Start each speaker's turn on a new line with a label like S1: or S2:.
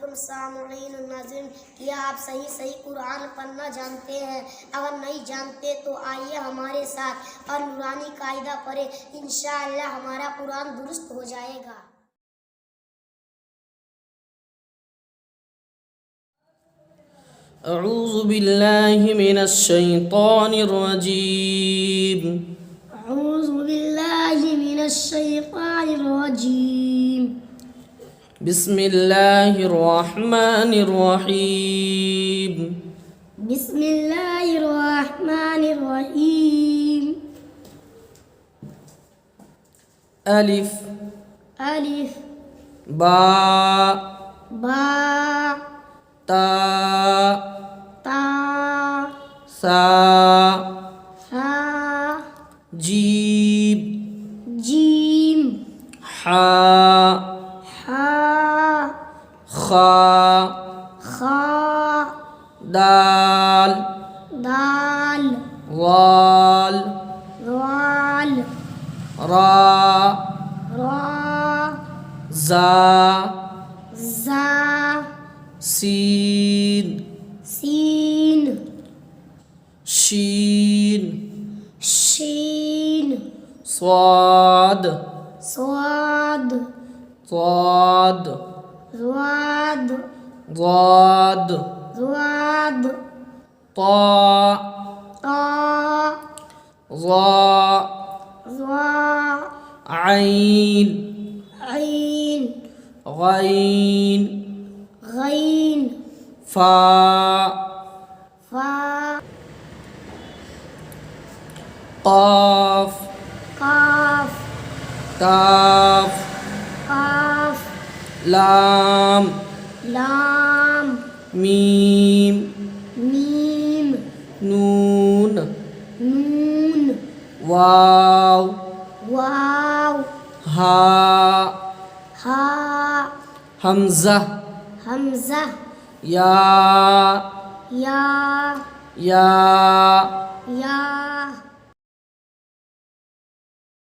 S1: अलैकुम सामईन नाज़रीन, क्या आप सही कुरान पढ़ना जानते हैं? अगर नहीं जानते तो आइए हमारे साथ और नूरानी कायदा पढ़े, इंशाअल्लाह हमारा कुरान दुरुस्त हो जाएगा।
S2: अऊज़ु बिल्लाहि मिनश शैतानिर रजीम।
S1: अऊज़ु बिल्लाहि मिनश शैतानिर रजीम।
S2: बिस्मिल्लाहिर रहमानिर रहीम।
S1: बिस्मिल्लाहिर रहमानिर रहीम।
S2: अलिफ
S1: अलिफ
S2: बा
S1: बा
S2: ता
S1: ता
S2: सा
S1: सा
S2: जीम
S1: जीम
S2: हा
S1: हा
S2: खा
S1: खा
S2: दाल
S1: दाल
S2: वाल
S1: वाल
S2: रा
S1: रा
S2: जा
S1: जा
S2: सीन
S1: सीन
S2: शीन
S1: शीन
S2: स्वाद
S1: स्वाद
S2: स्वाद
S1: स्वाद
S2: ضاد
S1: स्वाद
S2: طا
S1: ता
S2: ظا
S1: ज़ा
S2: عين
S1: ऐन
S2: غين
S1: गैन
S2: فا
S1: फा
S2: قاف
S1: काफ
S2: كاف
S1: काफ
S2: لام
S1: लाम
S2: ميم
S1: मीम
S2: نون
S1: नून
S2: واو
S1: वाव
S2: ها
S1: हा
S2: همزة
S1: हमज़ा
S2: يا
S1: या
S2: يا